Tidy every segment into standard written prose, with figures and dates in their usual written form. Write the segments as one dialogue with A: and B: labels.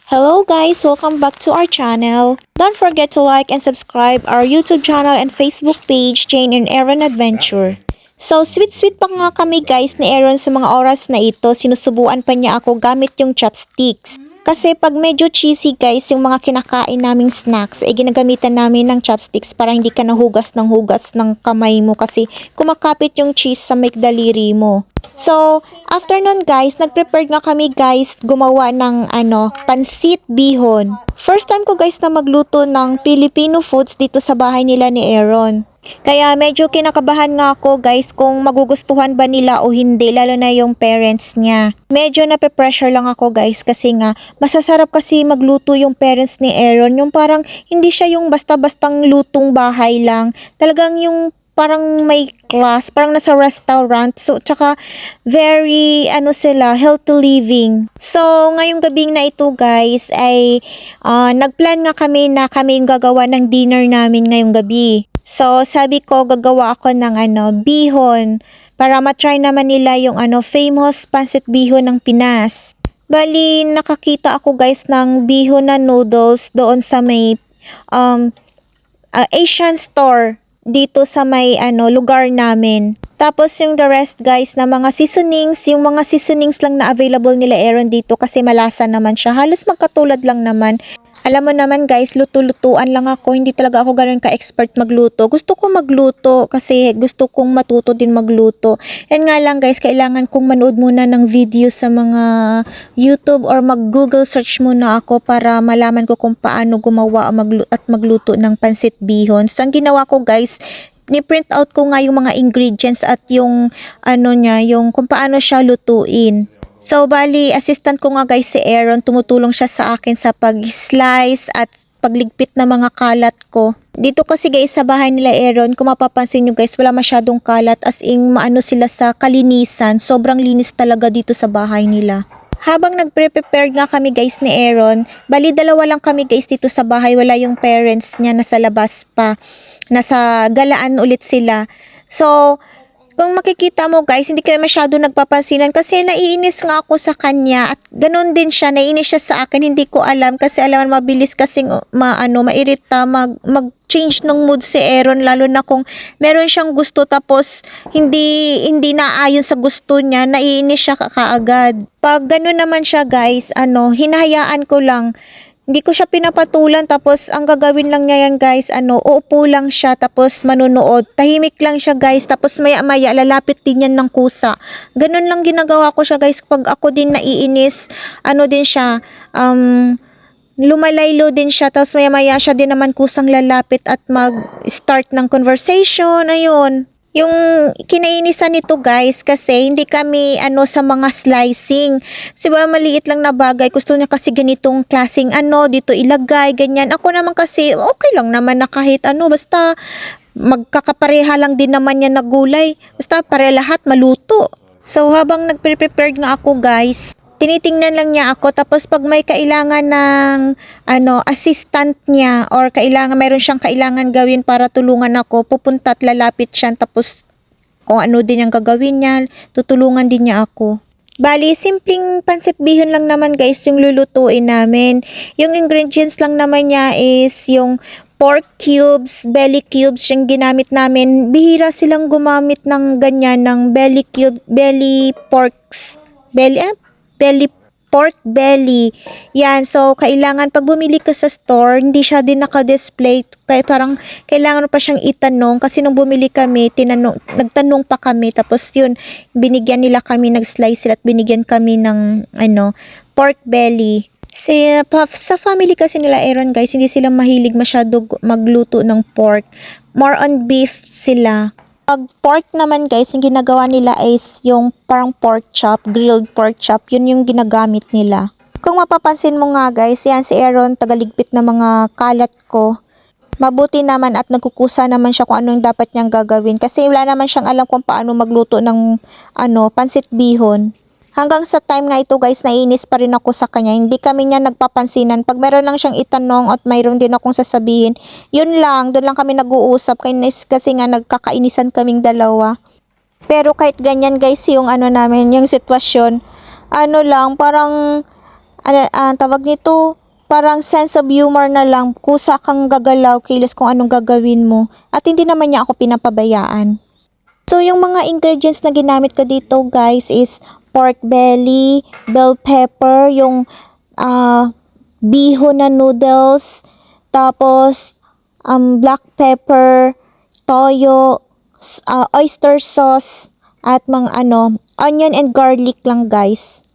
A: Hello guys, welcome back to our channel. Don't forget to like and subscribe our YouTube channel and Facebook page, Jane and Aaron Adventure. So, sweet-sweet pa nga kami guys ni Aaron sa mga oras na ito. Sinusubuan pa niya ako gamit yung chopsticks. Kasi pag medyo cheesy guys, yung mga kinakain naming snacks, ginagamitan namin ng chopsticks para hindi ka nahugas ng kamay mo kasi kumakapit yung cheese sa may daliri mo. So, after nun guys, nag-prepare nga kami guys gumawa ng pansit bihon. First time ko guys na magluto ng Filipino foods dito sa bahay nila ni Aaron. Kaya medyo kinakabahan nga ako guys kung magugustuhan ba nila o hindi, lalo na yung parents niya. Medyo nape-pressure lang ako guys kasi nga masasarap kasi magluto yung parents ni Aaron. Yung parang hindi siya yung basta-bastang lutong bahay lang. Talagang yung parang may class, parang nasa restaurant. So, tsaka very, healthy living. So, ngayong gabing na ito guys, ay nagplan nga kami na kami yung gagawa ng dinner namin ngayong gabi. So, sabi ko, gagawa ako ng bihon para matry naman nila yung famous pancit bihon ng Pinas. Bali, nakakita ako guys ng bihon na noodles doon sa may Asian store dito sa may lugar namin. Tapos yung the rest guys na mga seasonings, yung mga seasonings lang na available nila Aaron dito kasi malasa naman siya. Halos magkatulad lang naman. Alam mo naman guys, luto-lutuan lang ako. Hindi talaga ako ganoon ka-expert magluto. Gusto ko magluto kasi gusto kong matuto din magluto. Yan nga lang guys, kailangan kong manood muna ng video sa mga YouTube or mag-Google search muna ako para malaman ko kung paano gumawa at magluto ng pansit bihon. So ang ginawa ko guys, ni-print out ko nga yung mga ingredients at yung yung kung paano siya lutuin. So, bali, assistant ko nga guys si Aaron, tumutulong siya sa akin sa pag-slice at pagligpit ng mga kalat ko. Dito kasi guys sa bahay nila Aaron, kung mapapansin nyo guys, wala masyadong kalat as in maano sila sa kalinisan. Sobrang linis talaga dito sa bahay nila. Habang nagpre-prepare nga kami guys ni Aaron, bali dalawa lang kami guys dito sa bahay, wala yung parents niya nasa labas pa. Nasa galaan ulit sila. So, kung makikita mo guys, hindi kayo masyado nagpapansinan kasi naiinis nga ako sa kanya at ganun din siya, naiinis siya sa akin, hindi ko alam kasi alam mabilis kasing mairita, mag-change ng mood si Aaron lalo na kung meron siyang gusto tapos hindi naayon sa gusto niya, naiinis siya kaagad. Pag ganun naman siya guys, hinahayaan ko lang. Hindi ko siya pinapatulan tapos ang gagawin lang niya yan guys, uupo lang siya tapos manunood. Tahimik lang siya guys tapos maya-maya lalapit din yan ng kusa. Ganun lang ginagawa ko siya guys pag ako din naiinis. Din siya, lumalaylo din siya tapos maya-maya siya din naman kusang lalapit at mag-start ng conversation. Ayun. Yung kinainisan nito guys kasi hindi kami sa mga slicing. Diba maliit lang na bagay. Gusto niya kasi ganitong klaseng dito ilagay, ganyan. Ako naman kasi okay lang naman na kahit basta magkakapareha lang din naman yan na gulay. Basta pare lahat maluto. So habang nagpe-prepare nga ako guys, tinitingnan lang niya ako tapos pag may kailangan ng assistant niya or mayroon siyang kailangan gawin para tulungan ako, pupunta at lalapit siya tapos kung ano din ang gagawin niya, tutulungan din niya ako. Bali, simpleng pansit bihon lang naman guys yung lulutuin namin. Yung ingredients lang naman niya is yung pork cubes, belly cubes yung ginamit namin. Bihira silang gumamit ng ganyan, ng belly pork belly. Yan, so kailangan pag bumili ka sa store, hindi siya din naka-display. Kaya parang kailangan pa siyang itanong kasi nung bumili kami, nagtanong pa kami tapos yun, binigyan nila kami, nag-slice sila at binigyan kami ng pork belly. Sa family kasi nila Aaron guys, hindi sila mahilig masyado magluto ng pork. More on beef sila. Pag pork naman guys, yung ginagawa nila is yung parang pork chop, grilled pork chop, yun yung ginagamit nila. Kung mapapansin mo nga guys, yan si Aaron, tagaligpit na mga kalat ko. Mabuti naman at nagkukusa naman siya kung anong dapat niyang gagawin. Kasi wala naman siyang alam kung paano magluto ng pansit bihon. Hanggang sa time nga ito guys, naiinis pa rin ako sa kanya. Hindi kami niya nagpapansinan. Pag meron lang siyang itanong at mayroon din akong sasabihin, yun lang, doon lang kami nag-uusap. Kasi nga nagkakainisan kaming dalawa. Pero kahit ganyan guys, yung ano namin, yung sitwasyon, ano lang, parang, tawag nito, parang sense of humor na lang, kusa kang gagalaw, kilos kung anong gagawin mo. At hindi naman niya ako pinapabayaan. So, yung mga ingredients na ginamit ko dito guys is pork belly, bell pepper, yung bihon na noodles, tapos black pepper, toyo, oyster sauce, at mga onion and garlic lang guys.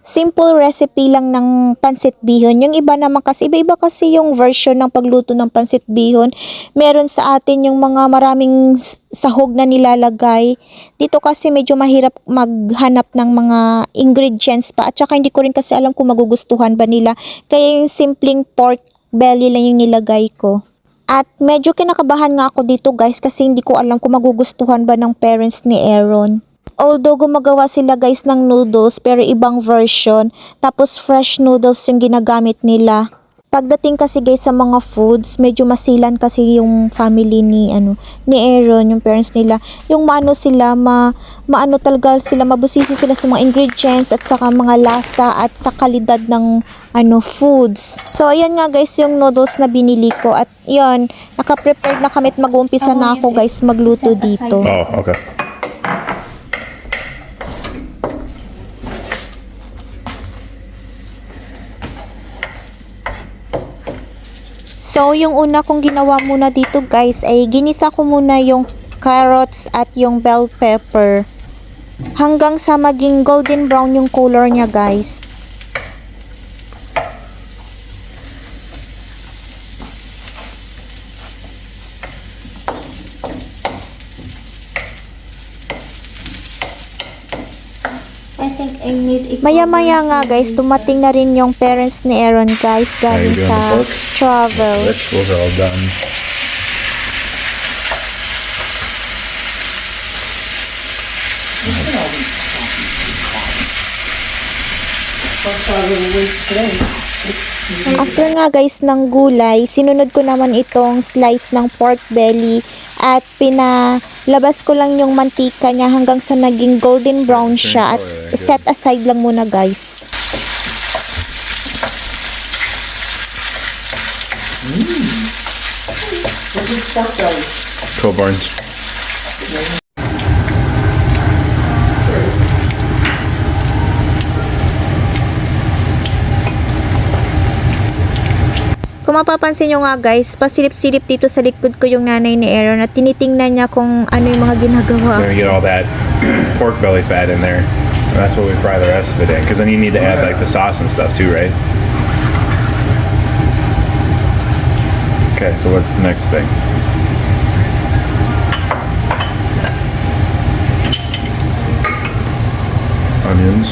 A: Simple recipe lang ng pansit bihon. Yung iba naman kasi, iba-iba kasi yung version ng pagluto ng pansit bihon. Meron sa atin yung mga maraming sahog na nilalagay. Dito kasi medyo mahirap maghanap ng mga ingredients pa. At saka hindi ko rin kasi alam kung magugustuhan ba nila. Kaya yung simpleng pork belly lang yung nilagay ko. At medyo kinakabahan nga ako dito guys kasi hindi ko alam kung magugustuhan ba ng parents ni Aaron. Although gumagawa sila guys ng noodles pero ibang version, tapos fresh noodles yung ginagamit nila. Pagdating kasi guys sa mga foods, medyo masilan kasi yung family ni Aaron, yung parents nila. Yung maano sila, maano talaga sila, mabusisi sila sa mga ingredients at saka mga lasa at sa kalidad ng foods. So ayan nga guys yung noodles na binili ko at yun, naka-prepared na kami at mag-uumpisa na ako guys magluto dito.
B: Oh, okay.
A: So, yung una kong ginawa muna dito guys ay ginisa ko muna yung carrots at yung bell pepper hanggang sa maging golden brown yung color niya guys. Maya-maya nga guys, dumating na rin yung parents ni Aaron guys galing sa travel.
B: Vegetables are all done.
A: After nga guys ng gulay, sinunod ko naman itong slice ng pork belly at pinalabas ko lang yung mantika niya hanggang sa naging golden brown siya at set aside lang muna guys.
B: Cobarns.
A: Kung mapapansin nyo nga guys, pasilip-silip dito sa likod ko yung nanay ni Aaron at tinitingnan niya kung ano yung mga ginagawa.
B: We're gonna get all that pork belly fat in there. And that's what we fry the rest of it in. Because then you need to add like the sauce and stuff too, right? Okay, so what's the next thing? Onions.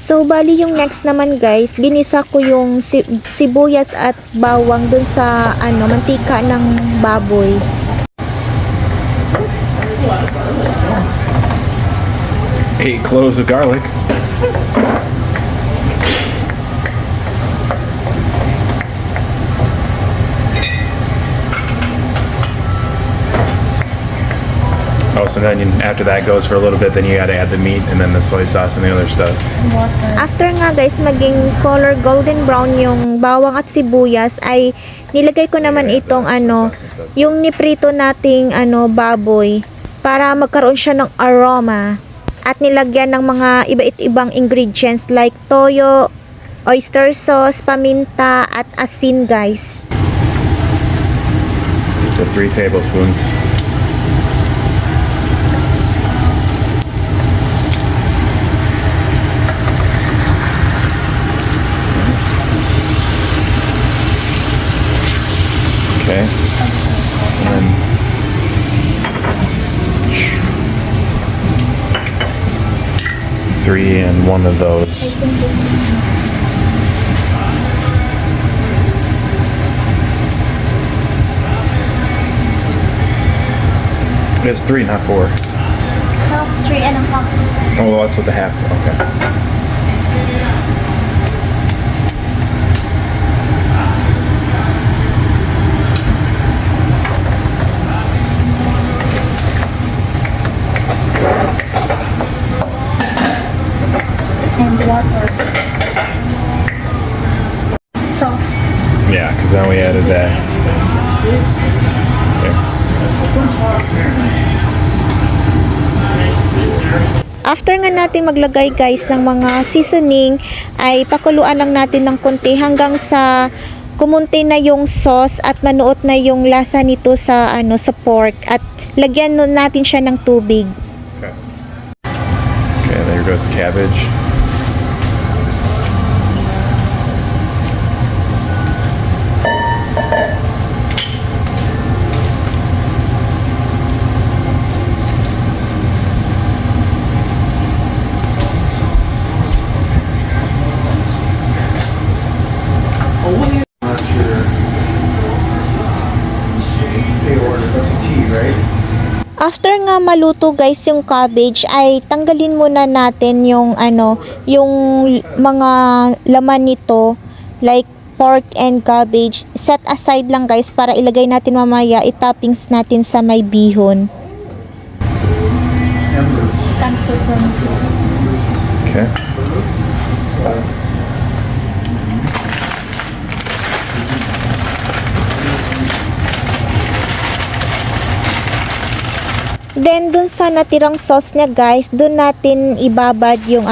A: So, bali yung next naman guys, ginisa ko yung sibuyas at bawang dun sa mantika ng baboy.
B: 8 cloves of garlic. Oh, so then after that goes for a little bit, then you gotta add the meat and then the soy sauce and the other stuff.
A: After nga guys, maging color golden brown yung bawang at sibuyas, ay nilagay ko naman itong yung niprito nating baboy para magkaroon siya ng aroma. At nilagyan ng mga iba-ibang ingredients like toyo, oyster sauce, paminta, at asin guys.
B: So 3 tablespoons. Okay. And then 3 and 1 of those. It's 3, not 4.
A: Half, 3.5.
B: Oh, well, that's what the half. Okay. Yeah, because then we added that. Okay.
A: After nga natin maglagay guys ng mga seasoning, ay pakuluan lang natin ng konti hanggang sa kumunti na yung sauce at manuot na yung lasa nito sa sa pork, at lagyan nun natin siya ng tubig.
B: Okay. Okay, there goes the cabbage.
C: Not sure. They ordered that's a tea, right?
A: After nga maluto guys yung cabbage, ay tanggalin muna natin yung yung mga laman nito, like pork and cabbage. Set aside lang guys para ilagay natin mamaya, i-toppings natin sa may bihon.
C: Embers.
B: Okay.
A: Then dun sa natirang sauce niya guys, dun natin ibabad yung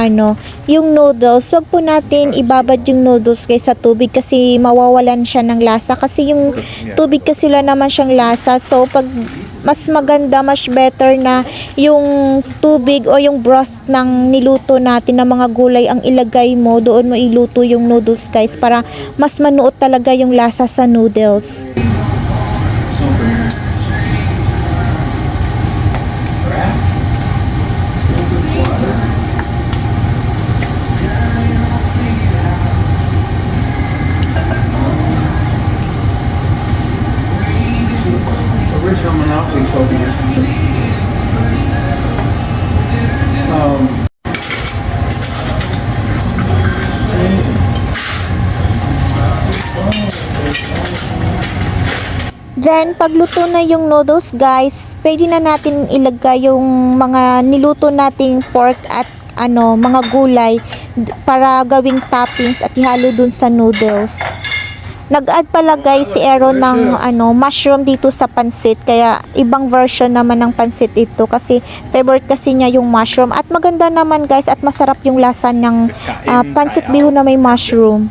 A: yung noodles. Wag po natin ibabad yung noodles guys sa tubig kasi mawawalan siya ng lasa, kasi yung tubig kasi wala naman siyang lasa. So pag mas maganda, much better na yung tubig o yung broth ng niluto natin na mga gulay ang ilagay mo, doon mo iluto yung noodles guys, para mas manuot talaga yung lasa sa noodles.
C: Original Monopoly told me.
A: Then, pagluto na yung noodles guys, pwede na natin ilagay yung mga niluto nating pork at mga gulay para gawing toppings at ihalo dun sa noodles. Nag-add pala guys si Aaron ng mushroom dito sa pansit, kaya ibang version naman ng pansit ito kasi favorite kasi niya yung mushroom, at maganda naman guys at masarap yung lasa ng pansit bihon na may mushroom.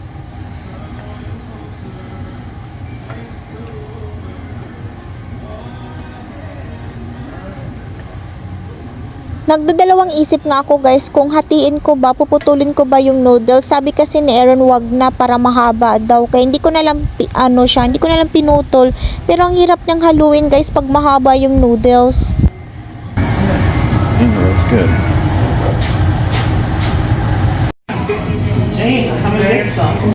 A: Nagdadalawang isip nga ako guys kung hatiin ko ba, puputulin ko ba yung noodles. Sabi kasi ni Aaron wag na para mahaba daw. Kaya hindi ko na lang hindi ko na lang pinutol. Pero ang hirap niyang haluin guys pag mahaba yung noodles.
B: That's good.
D: Jane, I'm gonna get some.